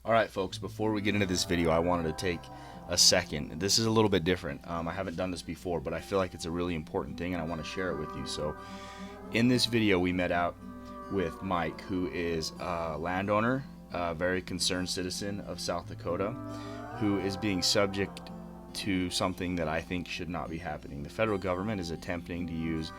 Alright folks, before we get into this video, I wanted to take a second. This is a little bit different. I haven't done this before, but I feel like it's a really important thing and I want to share it with you. So in this video we met out with Mike, who is a landowner, a very concerned citizen of South Dakota, who is being subject to something that I think should not be happening. The federal government is attempting to use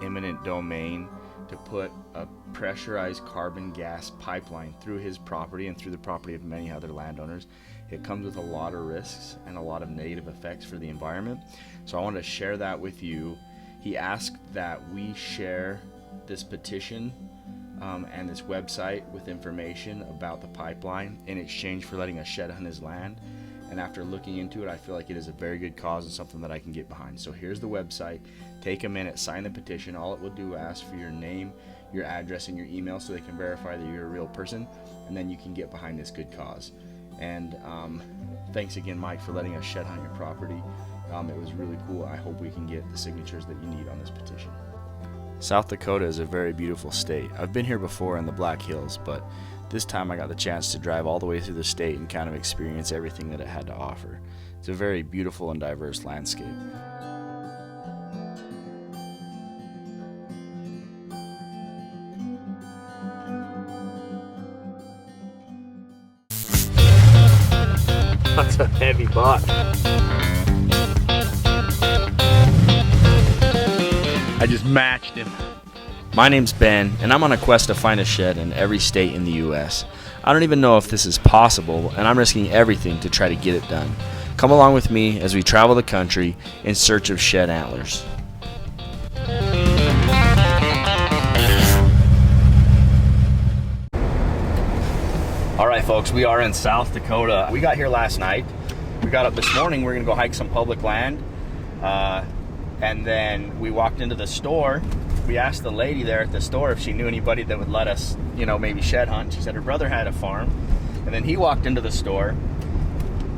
eminent domain to put a pressurized carbon gas pipeline through his property and through the property of many other landowners. It comes with a lot of risks and a lot of negative effects for the environment. So I wanted to share that with you. He asked that we share this petition and this website with information about the pipeline in exchange for letting us shed on his land. And after looking into it, I feel like it is a very good cause and something that I can get behind. So here's the website. Take a minute, sign the petition. All it will do is ask for your name, your address, and your email so they can verify that you're a real person, and then you can get behind this good cause. And thanks again, Mike, for letting us shed on your property. It was really cool. I hope we can get the signatures that you need on this petition. South Dakota is a very beautiful state. I've been here before in the Black Hills, but this time I got the chance to drive all the way through the state and kind of experience everything that it had to offer. It's a very beautiful and diverse landscape. That's a heavy buck. I just matched him. My name's Ben, and I'm on a quest to find a shed in every state in the U.S. I don't even know if this is possible, and I'm risking everything to try to get it done. Come along with me as we travel the country in search of shed antlers. Alright folks, we are in South Dakota. We got here last night. We got up this morning. We're going to go hike some public land. And then we walked into the store. We asked the lady there at the store if she knew anybody that would let us, maybe shed hunt. She said her brother had a farm. And then he walked into the store,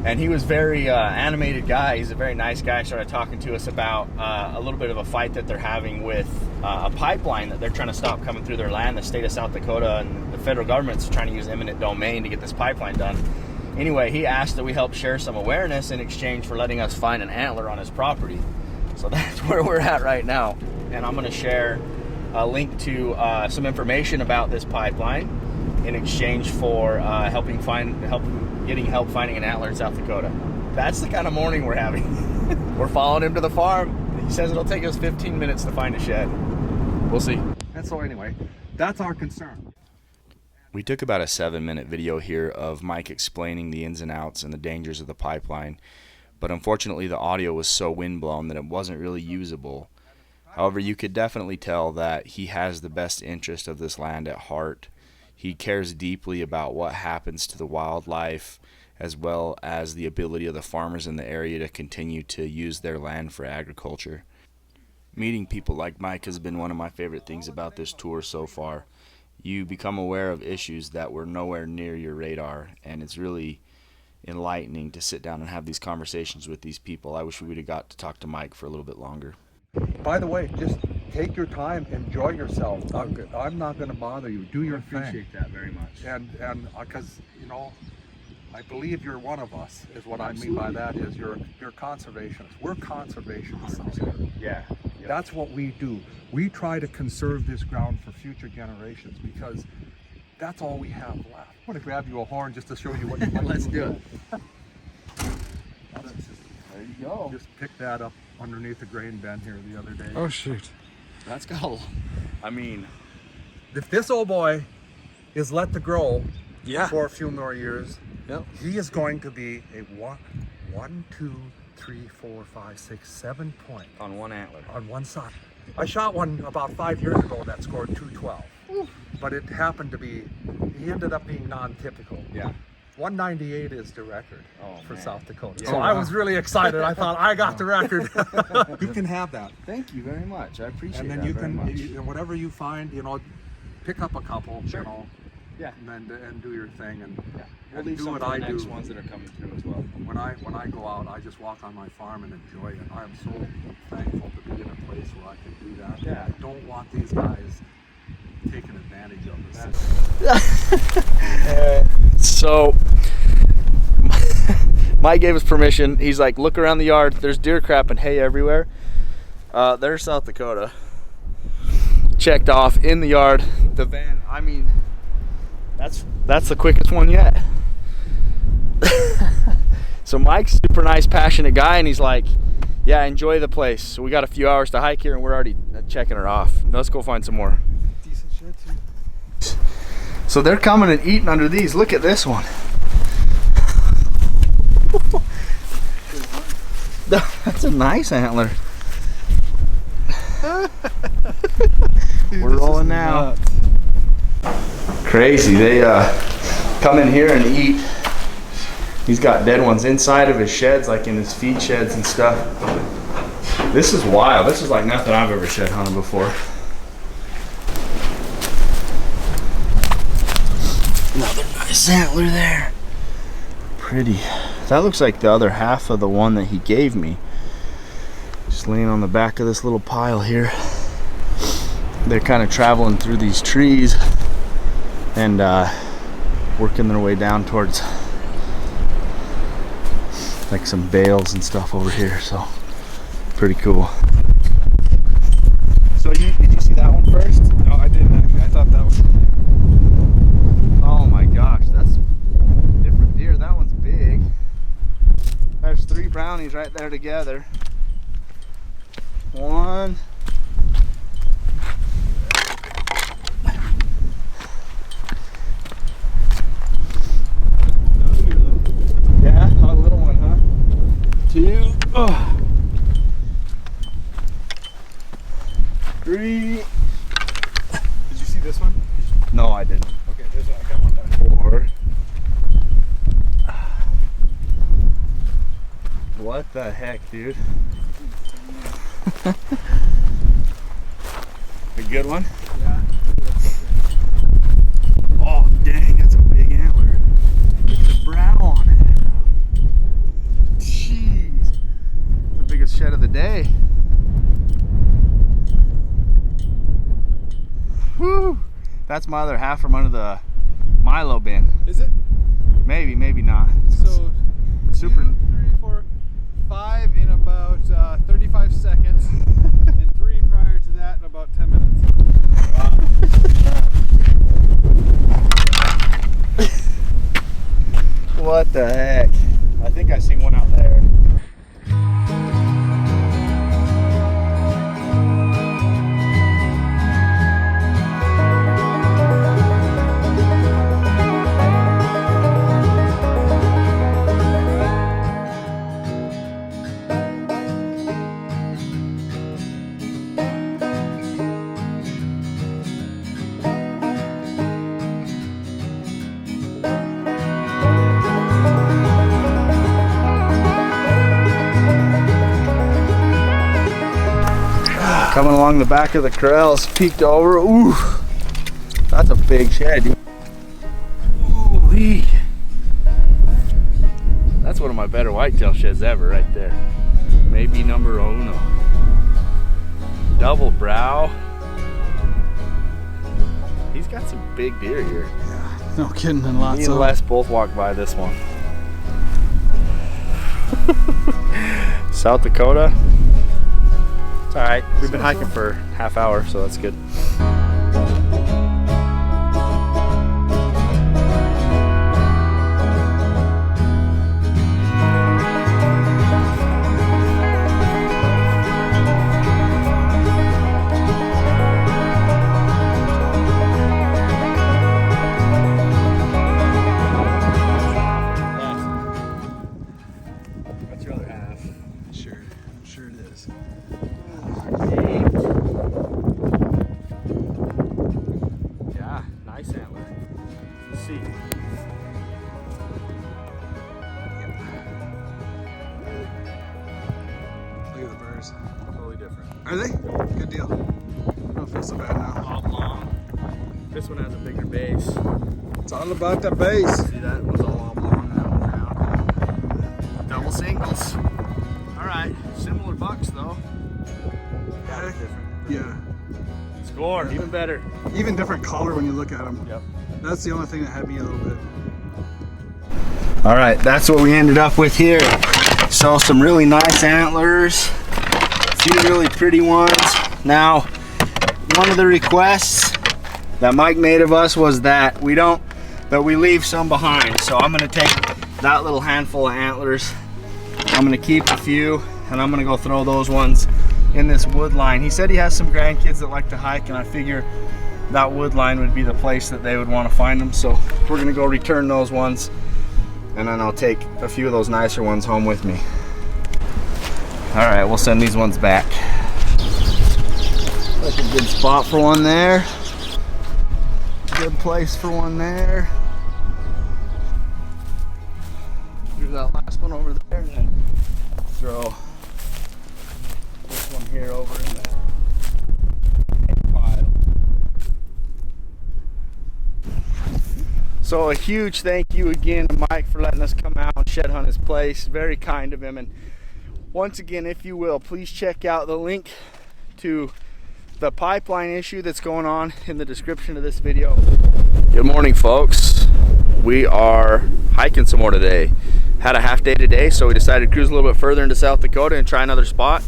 and he was very animated guy. He's a very nice guy. Started talking to us about a little bit of a fight that they're having with a pipeline that they're trying to stop coming through their land. The state of South Dakota and the federal government's trying to use eminent domain to get this pipeline done. Anyway, he asked that we help share some awareness in exchange for letting us find an antler on his property. So that's where we're at right now. And I'm going to share a link to some information about this pipeline in exchange for getting help finding an antler in South Dakota. That's the kind of morning we're having. We're following him to the farm. He says it'll take us 15 minutes to find a shed. We'll see. And so anyway, that's our concern. We took about a 7-minute video here of Mike explaining the ins and outs and the dangers of the pipeline. But unfortunately the audio was so windblown that it wasn't really usable. However, you could definitely tell that he has the best interest of this land at heart. He cares deeply about what happens to the wildlife, as well as the ability of the farmers in the area to continue to use their land for agriculture. Meeting people like Mike has been one of my favorite things about this tour so far. You become aware of issues that were nowhere near your radar, and it's really enlightening to sit down and have these conversations with these people. I wish we would have got to talk to Mike for a little bit longer. By the way, just take your time, enjoy yourself. I'm not going to bother you. Do your thing. I appreciate that very much. And because I believe you're one of us. Is what Absolutely. I mean by that is you're conservationists. We're conservationists. Yeah. That's what we do. We try to conserve this ground for future generations because that's all we have left. I'm going to grab you a horn just to show you what you want. Let's do it. There you go. Just picked that up underneath the grain bin here the other day. Oh shoot. That's got if this old boy is let to grow for a few more years, he is going to be a 1, 2, 3, 4, 5, 6, 7 point on one antler. On one side. I shot one about 5 years ago that scored 212. But it happened to be, he ended up being non-typical. Yeah. 198 is the record for man. South Dakota. Yeah. So I was really excited. I thought I got the record. You can have that. Thank you very much. I appreciate that. And then you very can, much. whatever you find, pick up a couple, Sure. Yeah. and do your thing, and, We'll and leave do some what for I the do. next ones that are coming through as well. When I go out, I just walk on my farm and enjoy it. I am so thankful to be in a place where I can do that. Yeah. I don't want these guys taking advantage of us. So Mike gave us permission. He's like, look around the yard. There's deer crap and hay everywhere. There's South Dakota. Checked off in the yard. The van, I mean, that's the quickest one yet. So Mike's a super nice, passionate guy, and he's like, yeah, enjoy the place. So we got a few hours to hike here, and we're already checking her off. Let's go find some more. Decent shed too. So they're coming and eating under these. Look at this one. That's a nice antler. Dude, we're rolling now. Crazy. They come in here and eat. He's got dead ones inside of his sheds, like in his feed sheds and stuff. This is wild. This is like nothing I've ever shed hunted before. Another nice antler there. Pretty. That looks like the other half of the one that he gave me. Just laying on the back of this little pile here. They're kind of traveling through these trees and working their way down towards like some bales and stuff over here, so pretty cool. So did you see that one first? No, I didn't actually. I thought that was. Oh my gosh, that's different deer. That one's big. There's 3 brownies right there together. One. Yeah, a little one, huh? 2. Oh. 3. Did you see this one? No, I didn't. Okay, I got one back. 4. What the heck, dude? A good one? Yeah. Oh, dang, that's a big antler. Look at the brow on it. Jeez. The biggest shed of the day. Woo! That's my other half from under the Milo bin. Is it? Maybe, maybe not. So, Super. 2, 3, 4, 5 in about 35 seconds, and 3 prior to that in about 10 minutes. Wow. What the heck? I think I see one out there. Coming along the back of the corrals, peeked over. Ooh, that's a big shed. Ooh-wee. That's one of my better whitetail sheds ever, right there. Maybe number uno. Double brow. He's got some big deer here. Yeah, no kidding, and lots Me and of. Les both walked by this one. South Dakota. It's all right. We've been hiking for half hour, so that's good. What's your other half? Sure it is. Yeah, nice antler. Let's see. Look at the birds. Totally different. Are they? Good deal. I don't feel so bad now. Oblong. This one has a bigger base. It's all about the base. See, that was all oblong and that one's round. Double singles. All right, similar bucks though. Yeah, different. Yeah. Score, even better. Even different color when you look at them. Yep. That's the only thing that had me a little bit. All right, that's what we ended up with here. So some really nice antlers, a few really pretty ones. Now, one of the requests that Mike made of us was that we leave some behind. So I'm gonna take that little handful of antlers, I'm gonna keep a few, and I'm gonna go throw those ones in this wood line. He said he has some grandkids that like to hike, and I figure that wood line would be the place that they would want to find them. So we're gonna go return those ones, and then I'll take a few of those nicer ones home with me. All right, we'll send these ones back. That's a good spot for one there. Good place for one there. Do that last one over there, and then throw this one here over in that pile. So a huge thank you again to Mike for letting us come out and shed hunt his place. Very kind of him. And once again, if you will, please check out the link to the pipeline issue that's going on in the description of this video. Good morning, folks. We are hiking some more today. Had a half day today, so we decided to cruise a little bit further into South Dakota and try another spot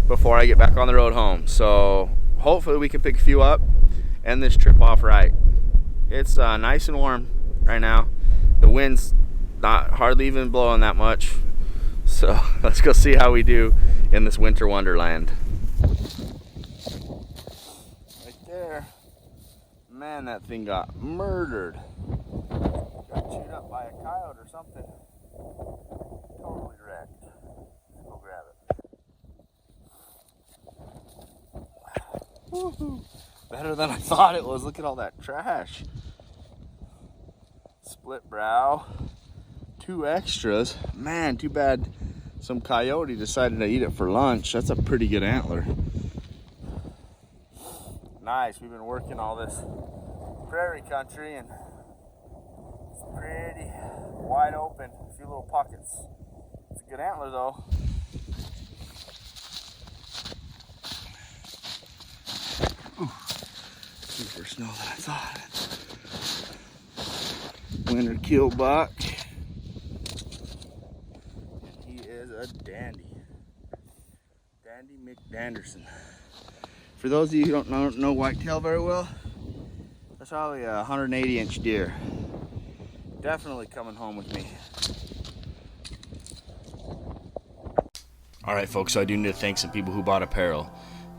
before I get back on the road home. So hopefully we can pick a few up, end this trip off right. It's nice and warm right now. The wind's not hardly even blowing that much. So let's go see how we do in this winter wonderland. Right there. Man, that thing got murdered. Got chewed up by a coyote or something. Totally wrecked. Let's go grab it. Woohoo! Better than I thought it was. Look at all that trash. Split brow. 2 extras. Man, too bad some coyote decided to eat it for lunch. That's a pretty good antler. Nice. We've been working all this prairie country, and it's pretty wide open. A few little pockets. It's a good antler though. Ooh, deeper snow than I thought. Winter kill buck. He is a dandy. Dandy McDanderson. For those of you who don't know whitetail very well, that's probably a 180-inch deer. Definitely coming home with me. All right, folks, so I do need to thank some people who bought apparel.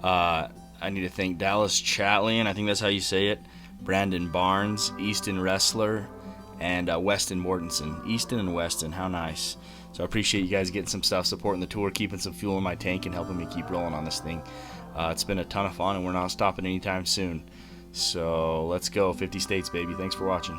I need to thank Dallas Chatlian, I think that's how you say it, Brandon Barnes, Easton Wrestler, and Weston Mortensen. Easton and Weston, how nice. So I appreciate you guys getting some stuff, supporting the tour, keeping some fuel in my tank, and helping me keep rolling on this thing. It's been a ton of fun, and we're not stopping anytime soon. So let's go, 50 states, baby. Thanks for watching.